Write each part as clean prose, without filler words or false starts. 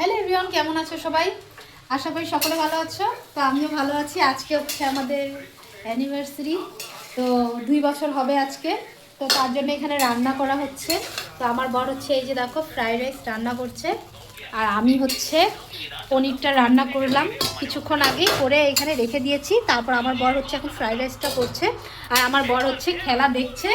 Hello everyone, কেমন আছো সবাই? আশা করি সকলে ভালো আছো। তো আমিও ভালো আছি। আজকে হচ্ছে আমাদের অ্যানিভার্সারি, তো 2 বছর হবে আজকে। তো তার জন্য এখানে রান্না করা হচ্ছে। তো আমার বর হচ্ছে এই যে দেখো ফ্রাইড রাইস রান্না করছে, আর আমি হচ্ছে পনিরটা রান্না করলাম কিছুক্ষণ আগেই করে এখানে রেখে দিয়েছি। তারপর আমার বর হচ্ছে এখন ফ্রাইড রাইসটা করছে, আর আমার বর হচ্ছে খেলা দেখছে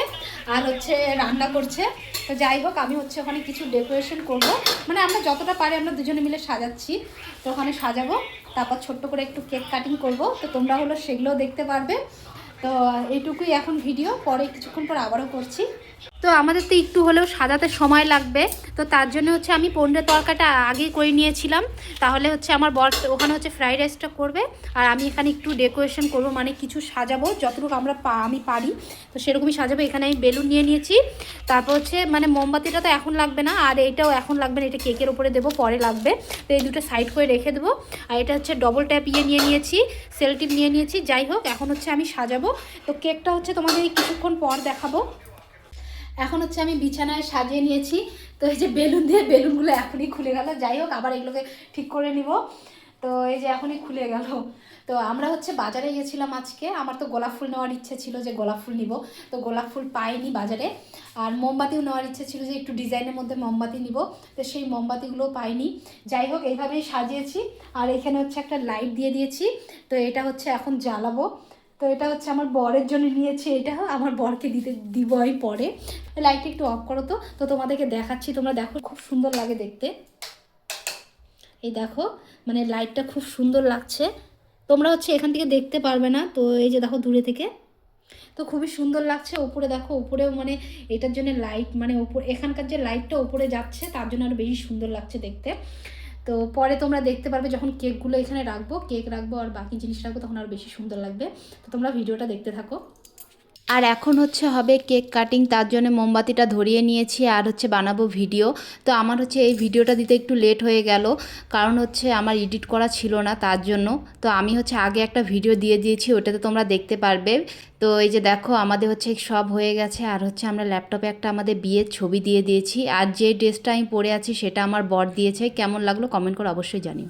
আর হচ্ছে রান্না করছে। তো যাই হোক, আমি হচ্ছে ওখানে কিছু ডেকোরেশন করব, মানে আমরা যতটা পারি আমরা দুজনে মিলে সাজাচ্ছি। তো ওখানে সাজাবো, তারপর ছোট্ট করে একটু কেক কাটিং করব। তো তোমরা হলো সেগুলোও দেখতে পারবে। তো এইটুকুই এখন ভিডিও, পরে কিছুক্ষণ পর আবারও করছি। তো আমাদের তো একটু হলেও সাজাতে সময় লাগবে, তো তার জন্য হচ্ছে আমি পনিরের তরকাটা আগেই করে নিয়েছিলাম। তাহলে হচ্ছে আমার বর ওখানে হচ্ছে ফ্রাইড রাইসটা করবে, আর আমি এখানে একটু ডেকোরেশন করব, মানে কিছু সাজাবো যতটুকু আমি পারি। তো সেরকমই সাজাবো। এখানে আমি বেলুন নিয়ে নিয়েছি, তারপর হচ্ছে মানে মোমবাতিটা তো এখন লাগবে না, আর এইটাও এখন লাগবে না, এটা কেকের উপরে দেবো, পরে লাগবে। তো এই দুটো সাইড করে রেখে দেবো। আর এটা হচ্ছে ডবল ট্যাপ নিয়ে নিয়েছি, সেল টিপ নিয়ে নিয়েছি। যাই হোক, এখন হচ্ছে আমি সাজাবো। তো কেকটা হচ্ছে তোমাদের কিছুক্ষণ পর দেখাবো। এখন হচ্ছে আমি বিছানায় সাজিয়ে নিয়েছি। তো এই যে বেলুন দিয়ে বেলুনগুলো এখনই খুলে গেল। যাই হোক, আবার এগুলোকে ঠিক করে নিব। তো এই যে এখনই খুলে গেল। তো আমরা হচ্ছে বাজারে গেছিলাম আজকে। আমার তো গোলাপ ফুল নেওয়ার ইচ্ছে ছিল, যে গোলাপ ফুল নিব। তো গোলাপ ফুল পাইনি বাজারে। আর মোমবাতিও নেওয়ার ইচ্ছে ছিল, যে একটু ডিজাইনের মধ্যে মোমবাতি নিব। তো সেই মোমবাতিগুলোও পাইনি। যাই হোক, এইভাবেই সাজিয়েছি। আর এখানে হচ্ছে একটা লাইট দিয়ে দিয়েছি। তো এটা হচ্ছে এখন জ্বালাবো। তো এটা হচ্ছে আমার বরের জন্য নিয়েছি, এটা আমার বরকে দিব আমি পরে। লাইটটা একটু অফ করো তো। তো তোমাদেরকে দেখাচ্ছি, তোমরা দেখো, খুব সুন্দর লাগে দেখতে। এই দেখো, মানে লাইটটা খুব সুন্দর লাগছে। তোমরা হচ্ছে এখান থেকে দেখতে পারবে না, তো এই যে দেখো দূরে থেকে, তো খুবই সুন্দর লাগছে। উপরে দেখো, উপরেও মানে এটার জন্য লাইট, মানে উপর এখানকার যে লাইটটা উপরে যাচ্ছে তার জন্য আরও বেশি সুন্দর লাগছে দেখতে। তো পরে তোমরা দেখতে পারবে যখন কেকগুলো এখানে রাখবো, কেক রাখবো আর বাকি জিনিস রাখবো, তখন আরও বেশি সুন্দর লাগবে। তো তোমরা ভিডিওটা দেখতে থাকো। আর এখন হচ্ছে হবে কেক কাটিং, তার জন্য মোমবাতিটা ধরিয়ে নিয়েছি আর হচ্ছে বানাবো ভিডিও। তো আমার হচ্ছে এই ভিডিওটা দিতে একটু লেট হয়ে গেল, কারণ হচ্ছে আমার এডিট করা ছিল না, তার জন্য। তো আমি হচ্ছে আগে একটা ভিডিও দিয়ে দিয়েছি, ওটাতে তোমরা দেখতে পারবে। তো এই যে দেখো, আমাদের হচ্ছে সব হয়ে গেছে। আর হচ্ছে আমরা ল্যাপটপে একটা আমাদের বিয়ের ছবি দিয়ে দিয়েছি। আর যে ড্রেসটা আমি পরে আছি সেটা আমার বর দিয়েছে। কেমন লাগলো কমেন্ট করে অবশ্যই জানিও।